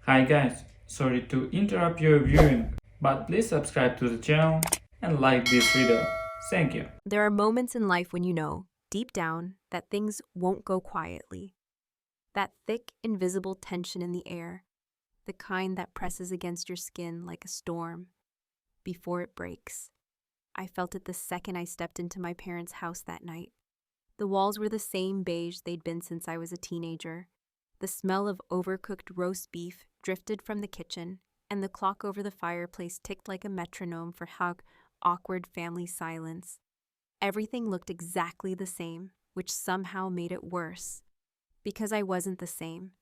Hi guys, sorry to interrupt your viewing, but please subscribe to the channel and like this video. Thank you. There are moments in life when you know, deep down, that things won't go quietly. That thick, invisible tension in the air, the kind that presses against your skin like a storm before it breaks. I felt it the second I stepped into my parents' house that night. The walls were the same beige they'd been since I was a teenager. The smell of overcooked roast beef drifted from the kitchen, and the clock over the fireplace ticked like a metronome for how awkward family silence. Everything looked exactly the same, which somehow made it worse. Because I wasn't the same.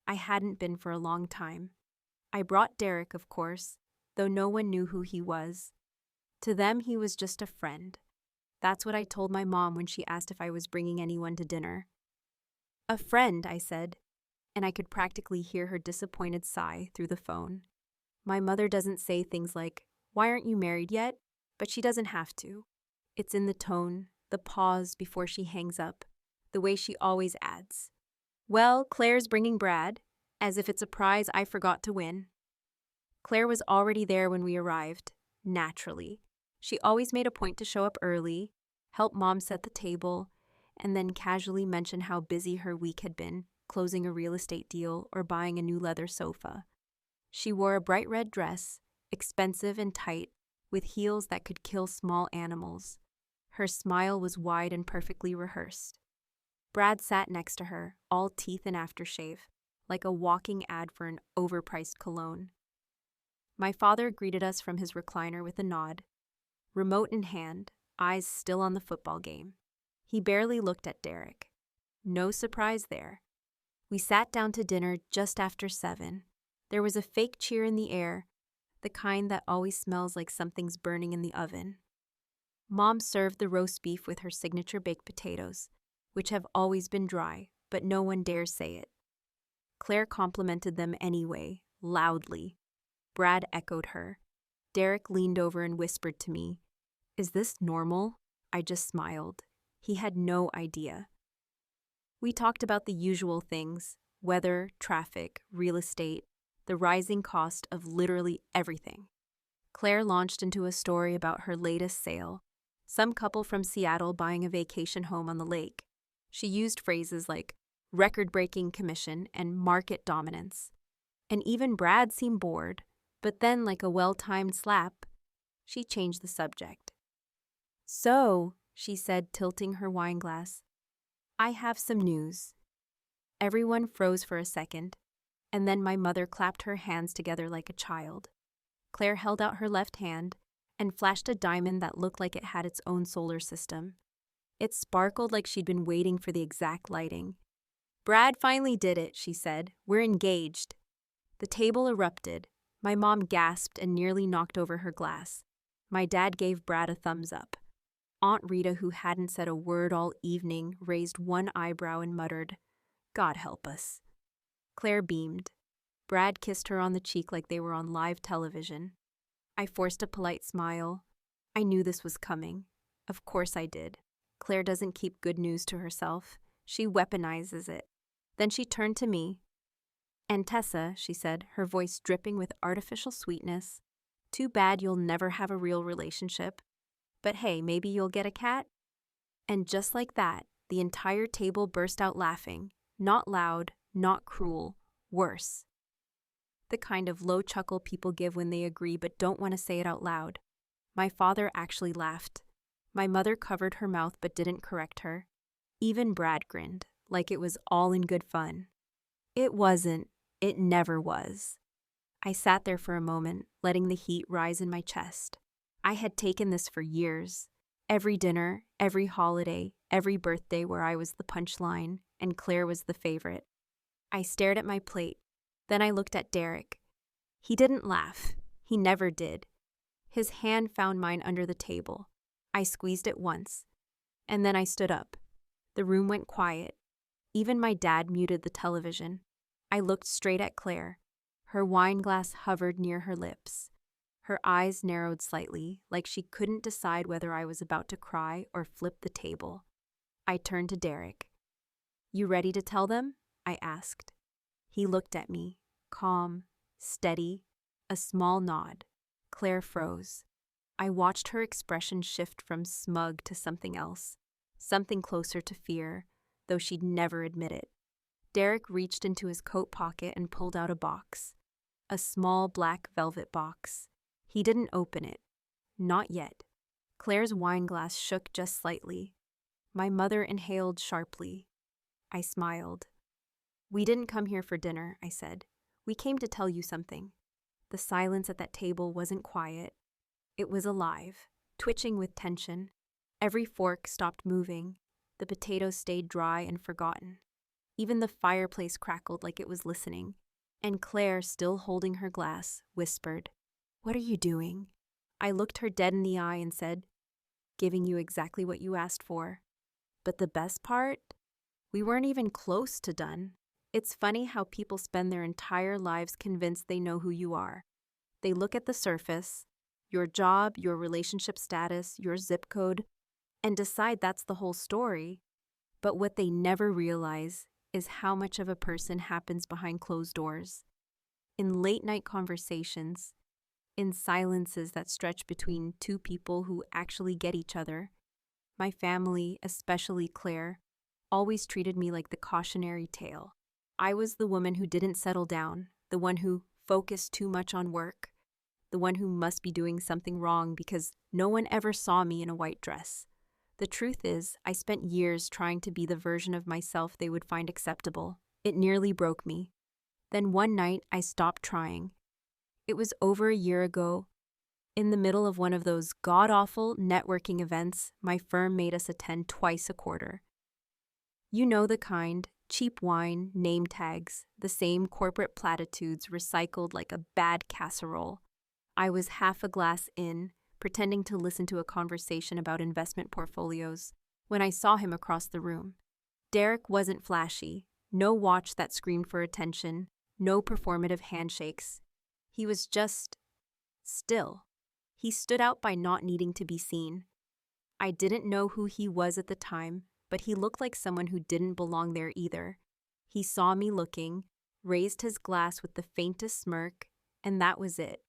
I hadn't been for a long time. I brought Derek, of course, though no one knew who he was. To them, he was just a friend. That's what I told my mom when she asked if I was bringing anyone to dinner. A friend, I said, and I could practically hear her disappointed sigh through the phone. My mother doesn't say things like, "Why aren't you married yet?" But she doesn't have to. It's in the tone, the pause before she hangs up, the way she always adds, "Well, Claire's bringing Brad," as if it's a prize I forgot to win. Claire was already there when we arrived, naturally. She always made a point to show up early, help Mom set the table, and then casually mention how busy her week had been, closing a real estate deal or buying a new leather sofa. She wore a bright red dress, expensive and tight, with heels that could kill small animals. Her smile was wide and perfectly rehearsed. Brad sat next to her, all teeth and aftershave, like a walking ad for an overpriced cologne. My father greeted us from his recliner with a nod, remote in hand, eyes still on the football game. He barely looked at Derek. No surprise there. We sat down to dinner just after 7. There was a fake cheer in the air, the kind that always smells like something's burning in the oven. Mom served the roast beef with her signature baked potatoes, which have always been dry, but no one dares say it. Claire complimented them anyway, loudly. Brad echoed her. Derek leaned over and whispered to me, "Is this normal?" I just smiled. He had no idea. We talked about the usual things: weather, traffic, real estate, the rising cost of literally everything. Claire launched into a story about her latest sale, some couple from Seattle buying a vacation home on the lake. She used phrases like record-breaking commission and market dominance. And even Brad seemed bored, but then, like a well-timed slap, she changed the subject. "So," she said, tilting her wine glass, "I have some news." Everyone froze for a second, and then my mother clapped her hands together like a child. Claire held out her left hand and flashed a diamond that looked like it had its own solar system. It sparkled like she'd been waiting for the exact lighting. "Brad finally did it," she said. "We're engaged." The table erupted. My mom gasped and nearly knocked over her glass. My dad gave Brad a thumbs up. Aunt Rita, who hadn't said a word all evening, raised one eyebrow and muttered, "God help us." Claire beamed. Brad kissed her on the cheek like they were on live television. I forced a polite smile. I knew this was coming. Of course I did. Claire doesn't keep good news to herself. She weaponizes it. Then she turned to me. "And Tessa," she said, her voice dripping with artificial sweetness, "too bad you'll never have a real relationship. But hey, maybe you'll get a cat?" And just like that, the entire table burst out laughing. Not loud, not cruel, worse. The kind of low chuckle people give when they agree but don't want to say it out loud. My father actually laughed. My mother covered her mouth but didn't correct her. Even Brad grinned, like it was all in good fun. It wasn't. It never was. I sat there for a moment, letting the heat rise in my chest. I had taken this for years. Every dinner, every holiday, every birthday where I was the punchline, and Claire was the favorite. I stared at my plate. Then I looked at Derek. He didn't laugh. He never did. His hand found mine under the table. I squeezed it once. And then I stood up. The room went quiet. Even my dad muted the television. I looked straight at Claire. Her wine glass hovered near her lips. Her eyes narrowed slightly, like she couldn't decide whether I was about to cry or flip the table. I turned to Derek. "You ready to tell them?" I asked. He looked at me, calm, Steady, a small nod. Claire froze. I watched her expression shift from smug to something else, something closer to fear, though she'd never admit it. Derek reached into his coat pocket and pulled out a box. A small black velvet box. He didn't open it. Not yet. Claire's wine glass shook just slightly. My mother inhaled sharply. I smiled. "We didn't come here for dinner," I said. "We came to tell you something." The silence at that table wasn't quiet. It was alive, twitching with tension. Every fork stopped moving. The potatoes stayed dry and forgotten. Even the fireplace crackled like it was listening. And Claire, still holding her glass, whispered, "What are you doing?" I looked her dead in the eye and said, "Giving you exactly what you asked for." But the best part? We weren't even close to done. It's funny how people spend their entire lives convinced they know who you are. They look at the surface, your job, your relationship status, your zip code, and decide that's the whole story. But what they never realize is how much of a person happens behind closed doors. In late-night conversations, in silences that stretch between two people who actually get each other. My family, especially Claire, always treated me like the cautionary tale. I was the woman who didn't settle down, the one who focused too much on work, the one who must be doing something wrong because no one ever saw me in a white dress. The truth is, I spent years trying to be the version of myself they would find acceptable. It nearly broke me. Then one night, I stopped trying. It was over a year ago. In the middle of one of those god-awful networking events my firm made us attend twice a quarter. You know the kind, cheap wine, name tags, the same corporate platitudes recycled like a bad casserole. I was half a glass in, pretending to listen to a conversation about investment portfolios, when I saw him across the room. Derek wasn't flashy, no watch that screamed for attention, no performative handshakes. He was just still. He stood out by not needing to be seen. I didn't know who he was at the time, but he looked like someone who didn't belong there either. He saw me looking, raised his glass with the faintest smirk, and that was it.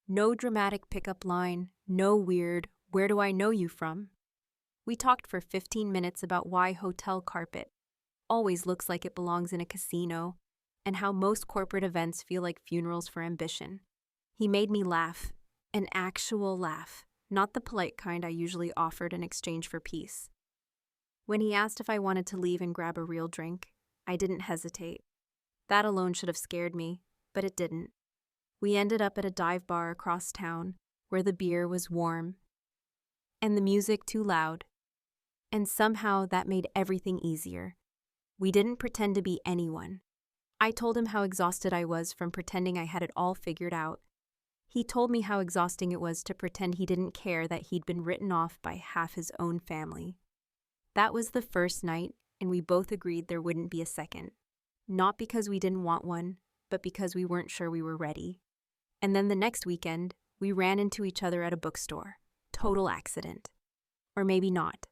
No dramatic pickup line, no weird, "Where do I know you from?" We talked for 15 minutes about why hotel carpet always looks like it belongs in a casino, and how most corporate events feel like funerals for ambition. He made me laugh, an actual laugh, not the polite kind I usually offered in exchange for peace. When he asked if I wanted to leave and grab a real drink, I didn't hesitate. That alone should have scared me, but it didn't. We ended up at a dive bar across town, where the beer was warm, and the music too loud. And somehow that made everything easier. We didn't pretend to be anyone. I told him how exhausted I was from pretending I had it all figured out. He told me how exhausting it was to pretend he didn't care that he'd been written off by half his own family. That was the first night, and we both agreed there wouldn't be a second. Not because we didn't want one, but because we weren't sure we were ready. And then the next weekend, we ran into each other at a bookstore. Total accident. Or maybe not.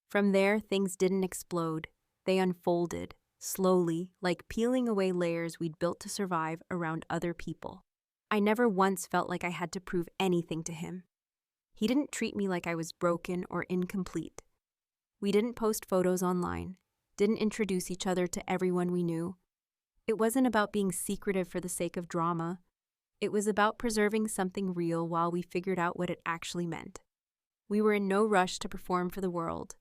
From there, things didn't explode. They unfolded, slowly, like peeling away layers we'd built to survive around other people. I never once felt like I had to prove anything to him. He didn't treat me like I was broken or incomplete. We didn't post photos online, didn't introduce each other to everyone we knew. It wasn't about being secretive for the sake of drama. It was about preserving something real while we figured out what it actually meant. We were in no rush to perform for the world.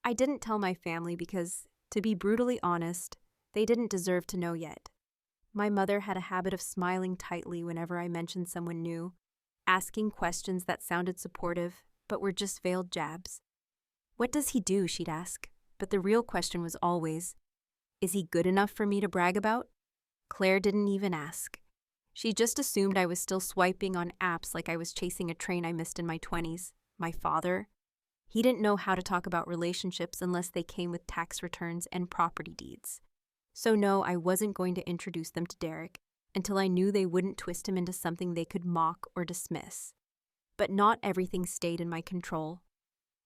I didn't tell my family because, to be brutally honest, they didn't deserve to know yet. My mother had a habit of smiling tightly whenever I mentioned someone new, asking questions that sounded supportive, but were just veiled jabs. "What does he do?" she'd ask, but the real question was always, "Is he good enough for me to brag about?" Claire didn't even ask. She just assumed I was still swiping on apps like I was chasing a train I missed in my 20s. My father? He didn't know how to talk about relationships unless they came with tax returns and property deeds. So no, I wasn't going to introduce them to Derek until I knew they wouldn't twist him into something they could mock or dismiss. But not everything stayed in my control.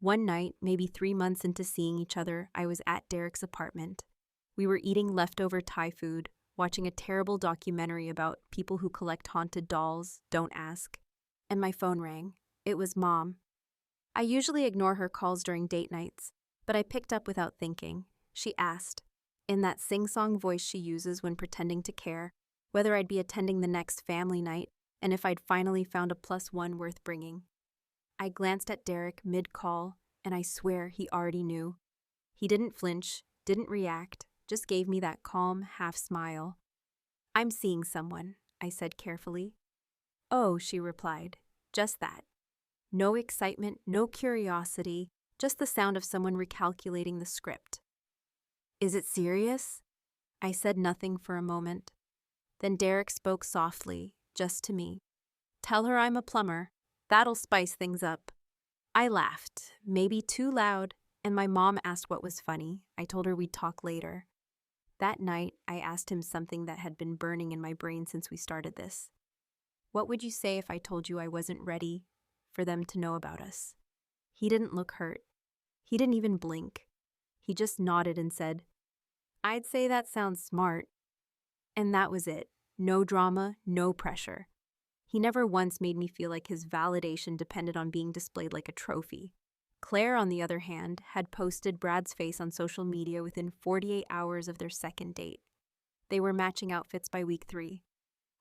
One night, maybe 3 months into seeing each other, I was at Derek's apartment. We were eating leftover Thai food, watching a terrible documentary about people who collect haunted dolls, don't ask. And my phone rang. It was Mom. I usually ignore her calls during date nights, but I picked up without thinking. She asked, in that sing-song voice she uses when pretending to care, whether I'd be attending the next family night and if I'd finally found a +1 worth bringing. I glanced at Derek mid-call, and I swear he already knew. He didn't flinch, didn't react, just gave me that calm half-smile. "I'm seeing someone," I said carefully. "Oh," she replied, just that. No excitement, no curiosity, just the sound of someone recalculating the script. "Is it serious?" I said nothing for a moment. Then Derek spoke softly, just to me. "Tell her I'm a plumber. That'll spice things up." I laughed, maybe too loud, and my mom asked what was funny. I told her we'd talk later. That night, I asked him something that had been burning in my brain since we started this. "What would you say if I told you I wasn't ready for them to know about us?" He didn't look hurt. He didn't even blink. He just nodded and said, "I'd say that sounds smart." And that was it. No drama, no pressure. He never once made me feel like his validation depended on being displayed like a trophy. Claire, on the other hand, had posted Brad's face on social media within 48 hours of their second date. They were matching outfits by week 3.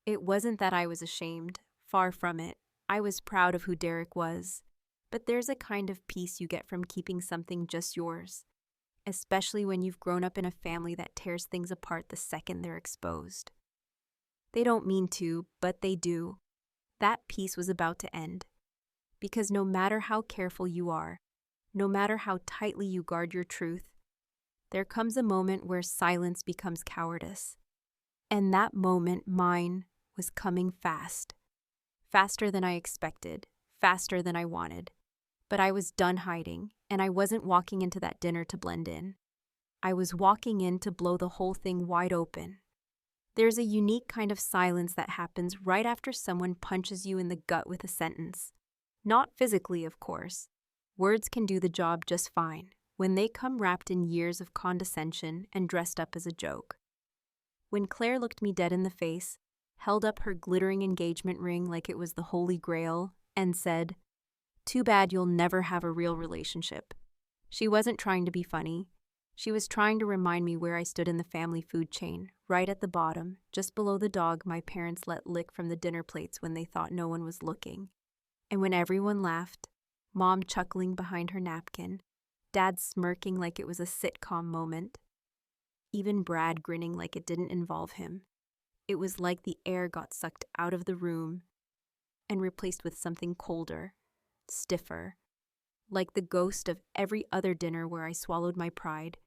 It wasn't that I was ashamed. Far from it. I was proud of who Derek was. But there's a kind of peace you get from keeping something just yours, especially when you've grown up in a family that tears things apart the second they're exposed. They don't mean to, but they do. That peace was about to end. Because no matter how careful you are, no matter how tightly you guard your truth, there comes a moment where silence becomes cowardice. And that moment, mine, was coming fast. Faster than I expected, faster than I wanted. But I was done hiding, and I wasn't walking into that dinner to blend in. I was walking in to blow the whole thing wide open. There's a unique kind of silence that happens right after someone punches you in the gut with a sentence. Not physically, of course. Words can do the job just fine when they come wrapped in years of condescension and dressed up as a joke. When Claire looked me dead in the face, held up her glittering engagement ring like it was the Holy Grail, and said, "Too bad you'll never have a real relationship." She wasn't trying to be funny. She was trying to remind me where I stood in the family food chain, right at the bottom, just below the dog my parents let lick from the dinner plates when they thought no one was looking. And when everyone laughed, Mom chuckling behind her napkin, Dad smirking like it was a sitcom moment, even Brad grinning like it didn't involve him, it was like the air got sucked out of the room and replaced with something colder, stiffer, like the ghost of every other dinner where I swallowed my pride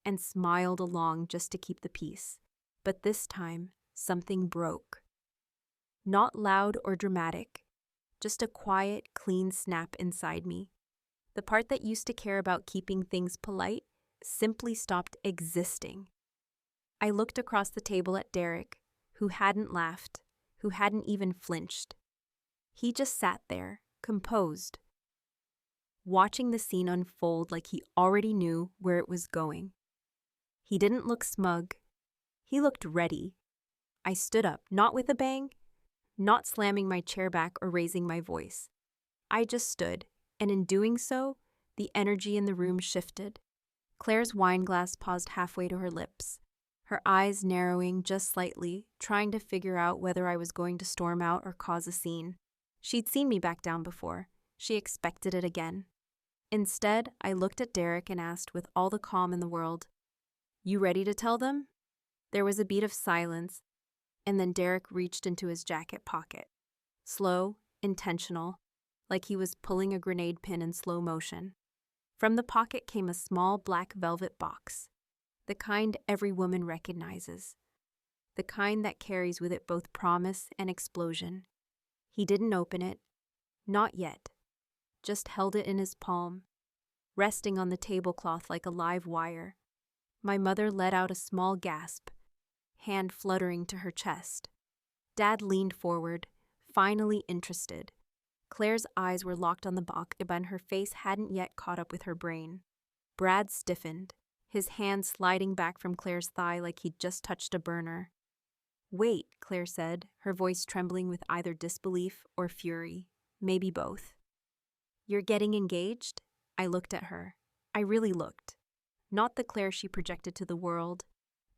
and smiled along just to keep the peace. But this time, something broke. Not loud or dramatic, just a quiet, clean snap inside me. The part that used to care about keeping things polite simply stopped existing. I looked across the table at Derek, who hadn't laughed, who hadn't even flinched. He just sat there, composed, watching the scene unfold like he already knew where it was going. He didn't look smug. He looked ready. I stood up, not with a bang, not slamming my chair back or raising my voice. I just stood, and in doing so, the energy in the room shifted. Claire's wine glass paused halfway to her lips, her eyes narrowing just slightly, trying to figure out whether I was going to storm out or cause a scene. She'd seen me back down before. She expected it again. Instead, I looked at Derek and asked with all the calm in the world, "You ready to tell them?" There was a beat of silence, and then Derek reached into his jacket pocket. Slow, intentional, like he was pulling a grenade pin in slow motion. From the pocket came a small black velvet box, the kind every woman recognizes, the kind that carries with it both promise and explosion. He didn't open it, not yet, just held it in his palm, resting on the tablecloth like a live wire. My mother let out a small gasp, hand fluttering to her chest. Dad leaned forward, finally interested. Claire's eyes were locked on the box, but her face hadn't yet caught up with her brain. Brad stiffened, his hand sliding back from Claire's thigh like he'd just touched a burner. Wait, Claire said, her voice trembling with either disbelief or fury. Maybe both. You're getting engaged? I looked at her. I really looked. Not the Claire she projected to the world,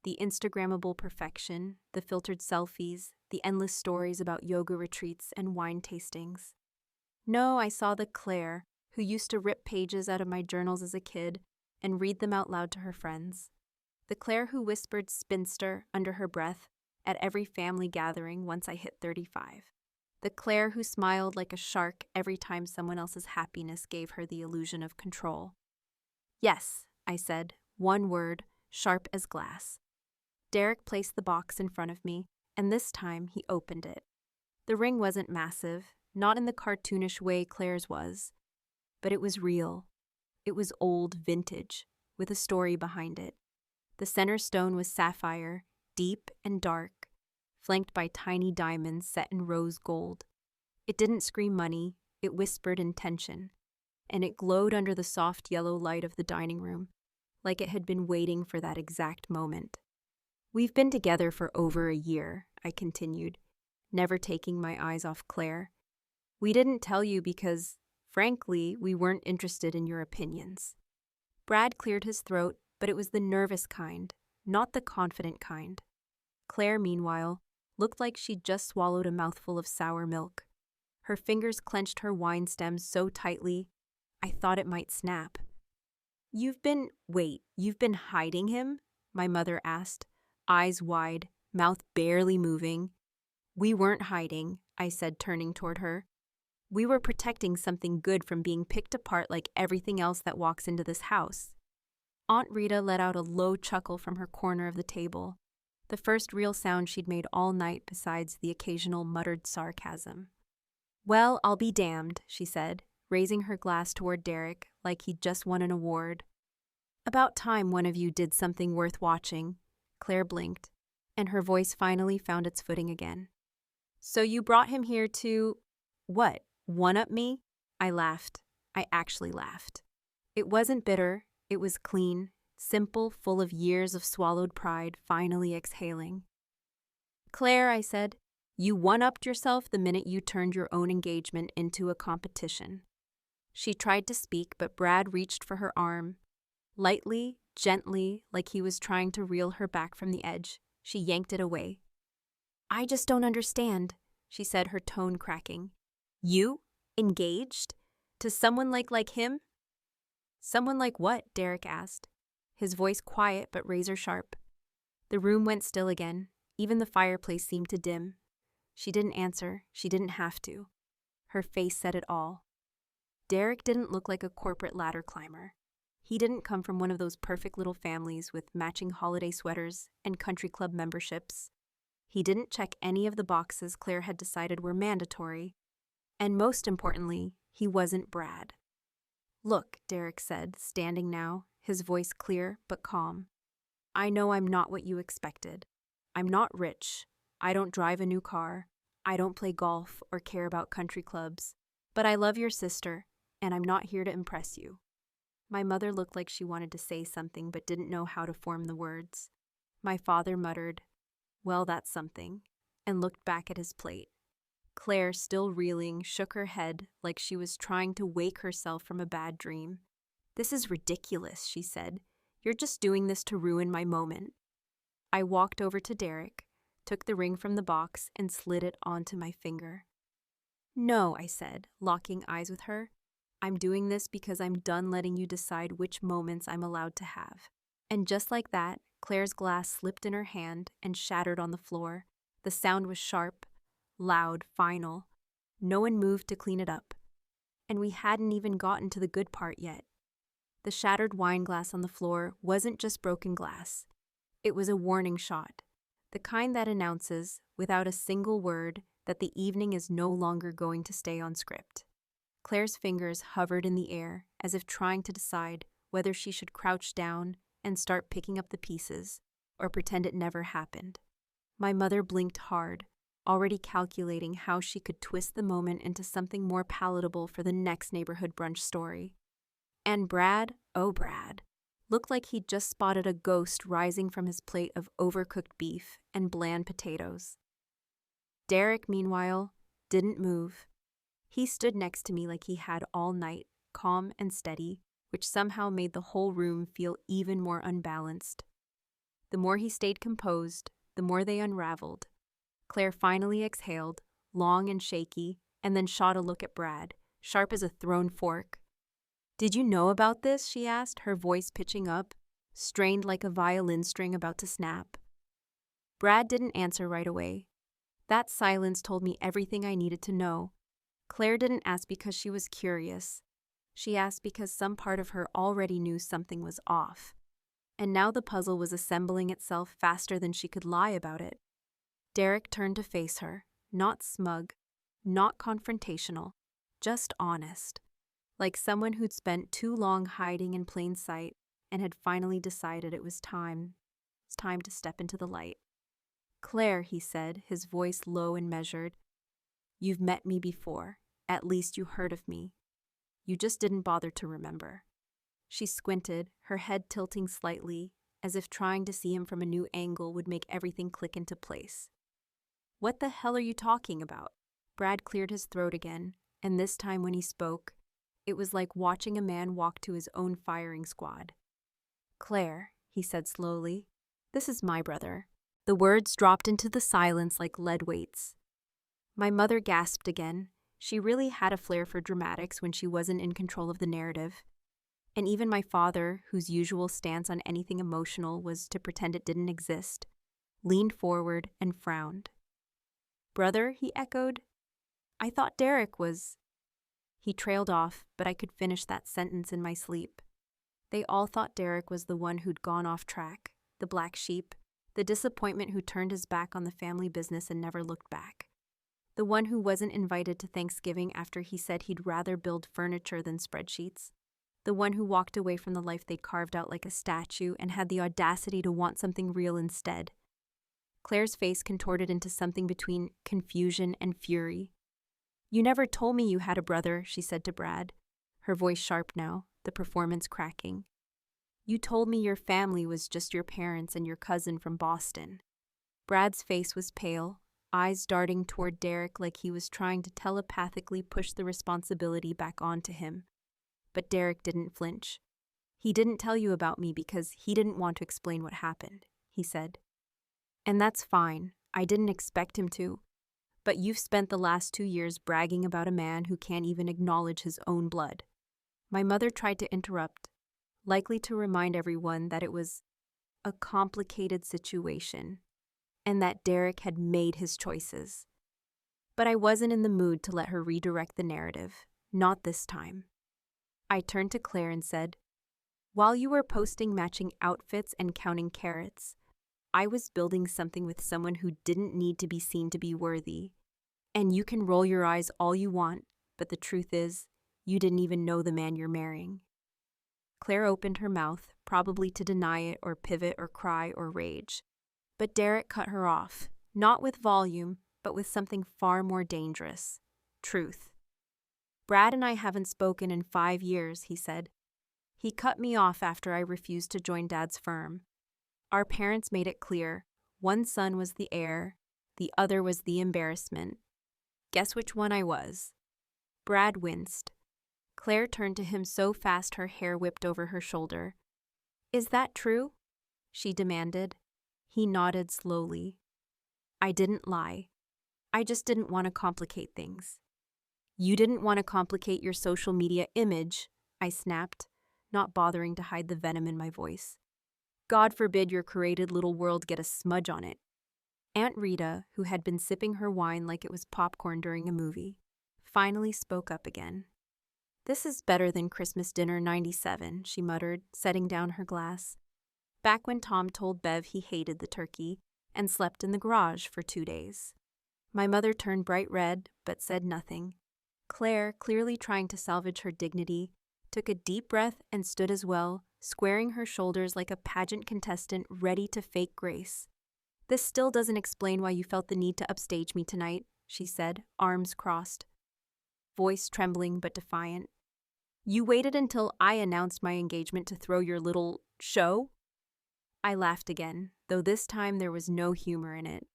the Instagrammable perfection, the filtered selfies, the endless stories about yoga retreats and wine tastings. No, I saw the Claire who used to rip pages out of my journals as a kid and read them out loud to her friends. The Claire who whispered spinster under her breath at every family gathering once I hit 35. The Claire who smiled like a shark every time someone else's happiness gave her the illusion of control. Yes, I said, one word, sharp as glass. Derek placed the box in front of me, and this time he opened it. The ring wasn't massive, not in the cartoonish way Claire's was, but it was real. It was old vintage, with a story behind it. The center stone was sapphire, deep and dark, flanked by tiny diamonds set in rose gold. It didn't scream money, it whispered intention, and it glowed under the soft yellow light of the dining room, like it had been waiting for that exact moment. We've been together for over a year, I continued, never taking my eyes off Claire. We didn't tell you because, frankly, we weren't interested in your opinions. Brad cleared his throat, but it was the nervous kind, not the confident kind. Claire, meanwhile, looked like she'd just swallowed a mouthful of sour milk. Her fingers clenched her wine stem so tightly, I thought it might snap. You've been hiding him? My mother asked, eyes wide, mouth barely moving. We weren't hiding, I said, turning toward her. We were protecting something good from being picked apart like everything else that walks into this house. Aunt Rita let out a low chuckle from her corner of the table, the first real sound she'd made all night besides the occasional muttered sarcasm. Well, I'll be damned, she said, raising her glass toward Derek like he'd just won an award. About time one of you did something worth watching, Claire blinked, and her voice finally found its footing again. So you brought him here to, what, one-up me? I laughed. I actually laughed. It wasn't bitter, it was clean, simple, full of years of swallowed pride finally exhaling. Claire, I said, you one-upped yourself the minute you turned your own engagement into a competition. She tried to speak, but Brad reached for her arm. Lightly, gently, like he was trying to reel her back from the edge, she yanked it away. I just don't understand, she said, her tone cracking. You? Engaged? To someone like him? Someone like what? Derek asked, his voice quiet but razor sharp. The room went still again. Even the fireplace seemed to dim. She didn't answer. She didn't have to. Her face said it all. Derek didn't look like a corporate ladder climber. He didn't come from one of those perfect little families with matching holiday sweaters and country club memberships. He didn't check any of the boxes Claire had decided were mandatory. And most importantly, he wasn't Brad. Look, Derek said, standing now, his voice clear but calm. I know I'm not what you expected. I'm not rich. I don't drive a new car. I don't play golf or care about country clubs. But I love your sister, and I'm not here to impress you. My mother looked like she wanted to say something but didn't know how to form the words. My father muttered, well, that's something, and looked back at his plate. Claire, still reeling, shook her head like she was trying to wake herself from a bad dream. This is ridiculous, she said. You're just doing this to ruin my moment. I walked over to Derek, took the ring from the box, and slid it onto my finger. No, I said, locking eyes with her. I'm doing this because I'm done letting you decide which moments I'm allowed to have. And just like that, Claire's glass slipped in her hand and shattered on the floor. The sound was sharp, loud, final. No one moved to clean it up. And we hadn't even gotten to the good part yet. The shattered wine glass on the floor wasn't just broken glass. It was a warning shot, the kind that announces, without a single word, that the evening is no longer going to stay on script. Claire's fingers hovered in the air as if trying to decide whether she should crouch down and start picking up the pieces or pretend it never happened. My mother blinked hard, already calculating how she could twist the moment into something more palatable for the next neighborhood brunch story. And Brad, oh Brad, looked like he'd just spotted a ghost rising from his plate of overcooked beef and bland potatoes. Derek, meanwhile, didn't move. He stood next to me like he had all night, calm and steady, which somehow made the whole room feel even more unbalanced. The more he stayed composed, the more they unraveled. Claire finally exhaled, long and shaky, and then shot a look at Brad, sharp as a thrown fork. "Did you know about this?" she asked, her voice pitching up, strained like a violin string about to snap. Brad didn't answer right away. That silence told me everything I needed to know. Claire didn't ask because she was curious. She asked because some part of her already knew something was off. And now the puzzle was assembling itself faster than she could lie about it. Derek turned to face her, not smug, not confrontational, just honest, like someone who'd spent too long hiding in plain sight and had finally decided it was time. It's time to step into the light. "Claire," he said, his voice low and measured, "you've met me before. At least you heard of me. You just didn't bother to remember." She squinted, her head tilting slightly, as if trying to see him from a new angle would make everything click into place. "What the hell are you talking about?" Brad cleared his throat again, and this time when he spoke, it was like watching a man walk to his own firing squad. "Claire," he said slowly, "this is my brother." The words dropped into the silence like lead weights. My mother gasped again. She really had a flair for dramatics when she wasn't in control of the narrative. And even my father, whose usual stance on anything emotional was to pretend it didn't exist, leaned forward and frowned. "Brother?" he echoed. "I thought Derek was—" He trailed off, but I could finish that sentence in my sleep. They all thought Derek was the one who'd gone off track, the black sheep, the disappointment who turned his back on the family business and never looked back. The one who wasn't invited to Thanksgiving after he said he'd rather build furniture than spreadsheets. The one who walked away from the life they'd carved out like a statue and had the audacity to want something real instead. Claire's face contorted into something between confusion and fury. "You never told me you had a brother," she said to Brad, her voice sharp now, the performance cracking. "You told me your family was just your parents and your cousin from Boston." Brad's face was pale, eyes darting toward Derek like he was trying to telepathically push the responsibility back onto him. But Derek didn't flinch. "He didn't tell you about me because he didn't want to explain what happened," he said. "And that's fine. I didn't expect him to. But you've spent the last 2 years bragging about a man who can't even acknowledge his own blood." My mother tried to interrupt, likely to remind everyone that it was a complicated situation and that Derek had made his choices. But I wasn't in the mood to let her redirect the narrative, not this time. I turned to Claire and said, "While you were posting matching outfits and counting carrots, I was building something with someone who didn't need to be seen to be worthy. And you can roll your eyes all you want, but the truth is, you didn't even know the man you're marrying." Claire opened her mouth, probably to deny it or pivot or cry or rage. But Derek cut her off, not with volume, but with something far more dangerous: truth. "Brad and I haven't spoken in 5 years, he said. "He cut me off after I refused to join Dad's firm. Our parents made it clear. One son was the heir, the other was the embarrassment. Guess which one I was?" Brad winced. Claire turned to him so fast her hair whipped over her shoulder. "Is that true?" she demanded. He nodded slowly. "I didn't lie. I just didn't want to complicate things." "You didn't want to complicate your social media image," I snapped, not bothering to hide the venom in my voice. "God forbid your created little world get a smudge on it." Aunt Rita, who had been sipping her wine like it was popcorn during a movie, finally spoke up again. "This is better than Christmas dinner 97, she muttered, setting down her glass. "Back when Tom told Bev he hated the turkey and slept in the garage for 2 days. My mother turned bright red, but said nothing. Claire, clearly trying to salvage her dignity, took a deep breath and stood as well, squaring her shoulders like a pageant contestant ready to fake grace. "This still doesn't explain why you felt the need to upstage me tonight," she said, arms crossed, voice trembling but defiant. You waited until I announced my engagement to throw your little show? I laughed again, though this time there was no humor in it.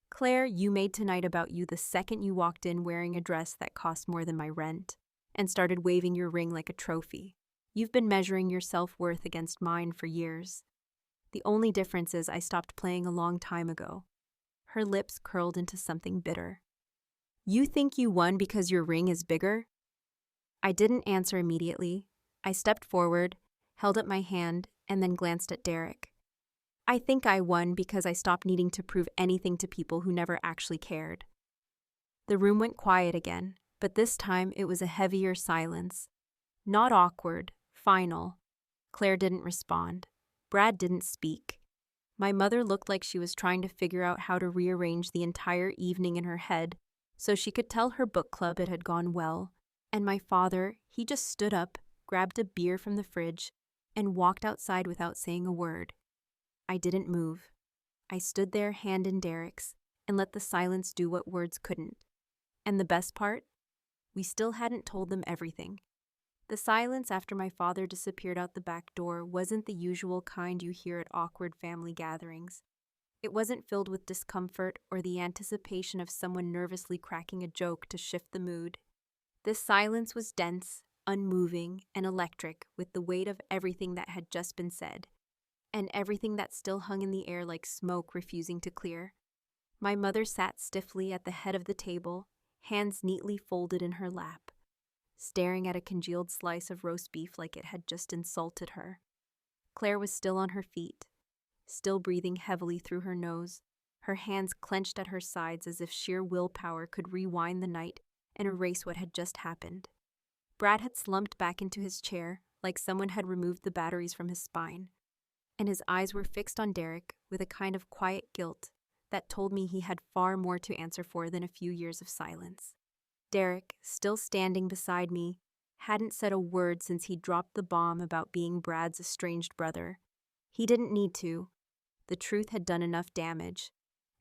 Claire, you made tonight about you the second you walked in wearing a dress that cost more than my rent, and started waving your ring like a trophy. You've been measuring your self-worth against mine for years. The only difference is I stopped playing a long time ago. Her lips curled into something bitter. You think you won because your ring is bigger? I didn't answer immediately. I stepped forward, held up my hand, and then glanced at Derek. I think I won because I stopped needing to prove anything to people who never actually cared. The room went quiet again, but this time it was a heavier silence. Not awkward, final. Claire didn't respond. Brad didn't speak. My mother looked like she was trying to figure out how to rearrange the entire evening in her head so she could tell her book club it had gone well. And my father, he just stood up, grabbed a beer from the fridge, and walked outside without saying a word. I didn't move. I stood there, hand in Derek's, and let the silence do what words couldn't. And the best part? We still hadn't told them everything. The silence after my father disappeared out the back door wasn't the usual kind you hear at awkward family gatherings. It wasn't filled with discomfort or the anticipation of someone nervously cracking a joke to shift the mood. This silence was dense, unmoving, and electric with the weight of everything that had just been said, and everything that still hung in the air like smoke refusing to clear. My mother sat stiffly at the head of the table, hands neatly folded in her lap, staring at a congealed slice of roast beef like it had just insulted her. Claire was still on her feet, still breathing heavily through her nose, her hands clenched at her sides as if sheer willpower could rewind the night and erase what had just happened. Brad had slumped back into his chair like someone had removed the batteries from his spine, and his eyes were fixed on Derek with a kind of quiet guilt that told me he had far more to answer for than a few years of silence. Derek, still standing beside me, hadn't said a word since he dropped the bomb about being Brad's estranged brother. He didn't need to. The truth had done enough damage,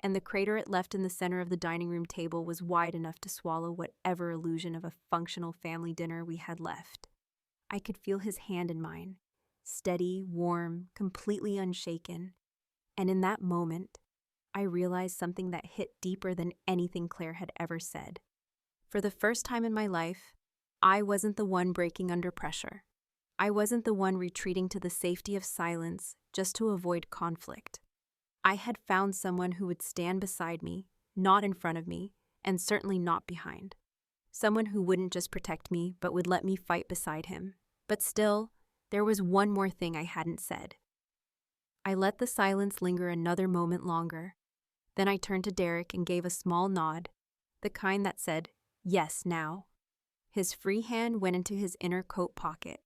and the crater it left in the center of the dining room table was wide enough to swallow whatever illusion of a functional family dinner we had left. I could feel his hand in mine, steady, warm, completely unshaken, and in that moment, I realized something that hit deeper than anything Claire had ever said. For the first time in my life, I wasn't the one breaking under pressure. I wasn't the one retreating to the safety of silence just to avoid conflict. I had found someone who would stand beside me, not in front of me, and certainly not behind. Someone who wouldn't just protect me, but would let me fight beside him. But still, there was one more thing I hadn't said. I let the silence linger another moment longer. Then I turned to Derek and gave a small nod, the kind that said, "Yes, now." His free hand went into his inner coat pocket.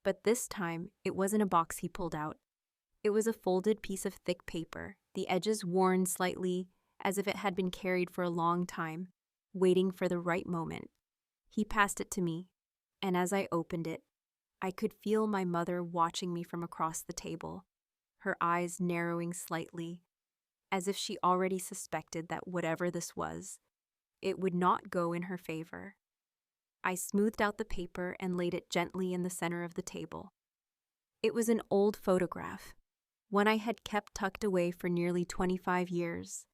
But this time, it wasn't a box he pulled out. It was a folded piece of thick paper, the edges worn slightly, as if it had been carried for a long time, waiting for the right moment. He passed it to me, and as I opened it, I could feel my mother watching me from across the table, her eyes narrowing slightly, as if she already suspected that whatever this was, it would not go in her favor. I smoothed out the paper and laid it gently in the center of the table. It was an old photograph, one I had kept tucked away for nearly 25 years.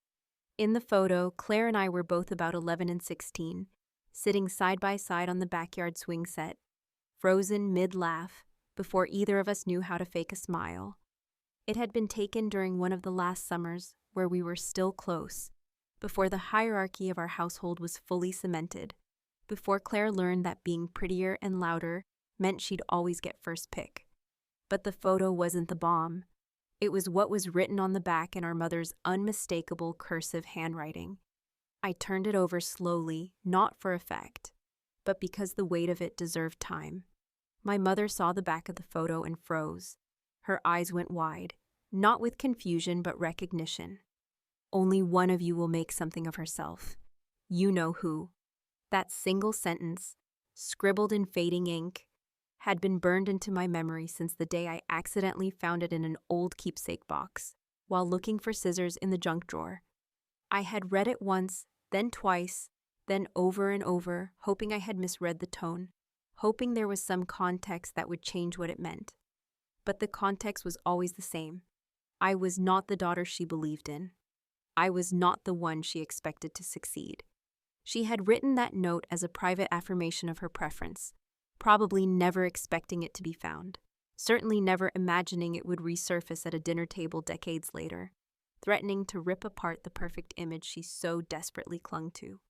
In the photo, Claire and I were both about 11 and 16, sitting side by side on the backyard swing set, frozen mid-laugh, before either of us knew how to fake a smile. It had been taken during one of the last summers where we were still close, before the hierarchy of our household was fully cemented, before Claire learned that being prettier and louder meant she'd always get first pick. But the photo wasn't the bomb. It was what was written on the back in our mother's unmistakable cursive handwriting. I turned it over slowly, not for effect, but because the weight of it deserved time. My mother saw the back of the photo and froze. Her eyes went wide, not with confusion but recognition. Only one of you will make something of herself. You know who. That single sentence, scribbled in fading ink, had been burned into my memory since the day I accidentally found it in an old keepsake box, while looking for scissors in the junk drawer. I had read it once, then twice, then over and over, hoping I had misread the tone, hoping there was some context that would change what it meant. But the context was always the same. I was not the daughter she believed in. I was not the one she expected to succeed. She had written that note as a private affirmation of her preference, probably never expecting it to be found, certainly never imagining it would resurface at a dinner table decades later, threatening to rip apart the perfect image she so desperately clung to.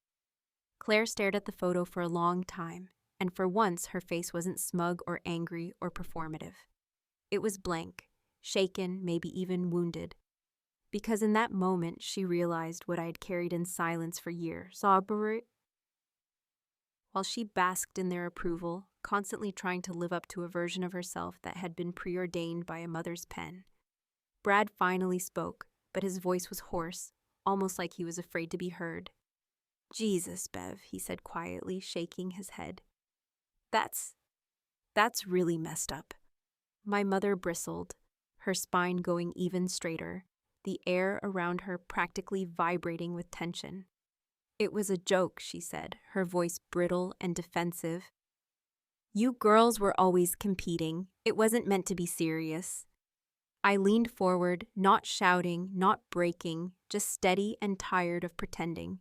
Claire stared at the photo for a long time, and for once her face wasn't smug or angry or performative. It was blank, shaken, maybe even wounded. Because in that moment she realized what I had carried in silence for years. While she basked in their approval, constantly trying to live up to a version of herself that had been preordained by a mother's pen. Brad finally spoke, but his voice was hoarse, almost like he was afraid to be heard. "Jesus, Bev," he said quietly, shaking his head. That's really messed up." My mother bristled, her spine going even straighter, the air around her practically vibrating with tension. "It was a joke," she said, her voice brittle and defensive. "You girls were always competing. It wasn't meant to be serious." I leaned forward, not shouting, not breaking, just steady and tired of pretending.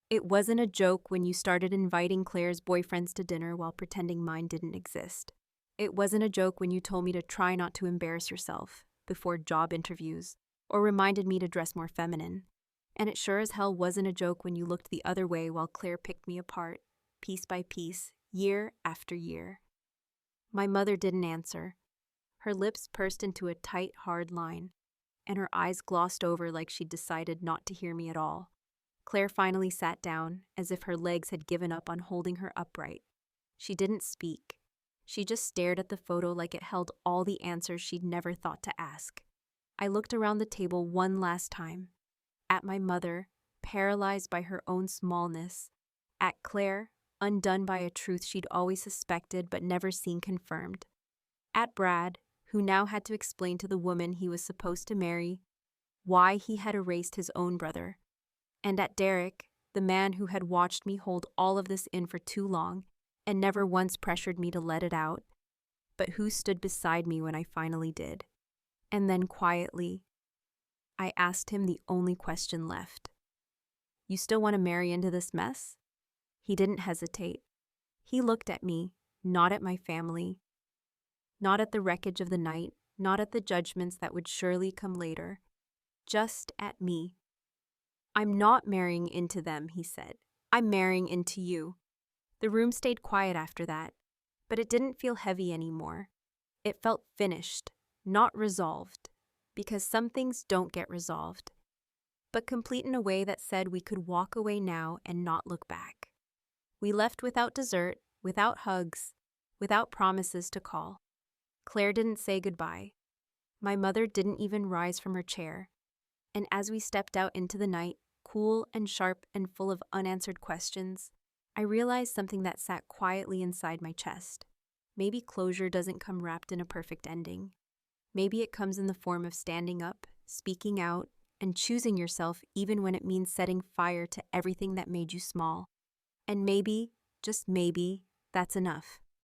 "It wasn't a joke when you started inviting Claire's boyfriends to dinner while pretending mine didn't exist. It wasn't a joke when you told me to try not to embarrass yourself before job interviews, or reminded me to dress more feminine. And it sure as hell wasn't a joke when you looked the other way while Claire picked me apart, piece by piece, year after year." My mother didn't answer. Her lips pursed into a tight, hard line, and her eyes glossed over like she'd decided not to hear me at all. Claire finally sat down, as if her legs had given up on holding her upright. She didn't speak. She just stared at the photo like it held all the answers she'd never thought to ask. I looked around the table one last time. At my mother, paralyzed by her own smallness. At Claire, undone by a truth she'd always suspected but never seen confirmed. At Brad, who now had to explain to the woman he was supposed to marry why he had erased his own brother. And at Derek, the man who had watched me hold all of this in for too long and never once pressured me to let it out, but who stood beside me when I finally did. And then quietly, I asked him the only question left. "You still want to marry into this mess?" He didn't hesitate. He looked at me, not at my family, not at the wreckage of the night, not at the judgments that would surely come later, just at me. "I'm not marrying into them," he said. "I'm marrying into you." The room stayed quiet after that, but it didn't feel heavy anymore. It felt finished, not resolved, because some things don't get resolved, but complete in a way that said we could walk away now and not look back. We left without dessert, without hugs, without promises to call. Claire didn't say goodbye. My mother didn't even rise from her chair. And as we stepped out into the night, cool and sharp and full of unanswered questions, I realized something that sat quietly inside my chest. Maybe closure doesn't come wrapped in a perfect ending. Maybe it comes in the form of standing up, speaking out, and choosing yourself even when it means setting fire to everything that made you small. And maybe, just maybe, that's enough.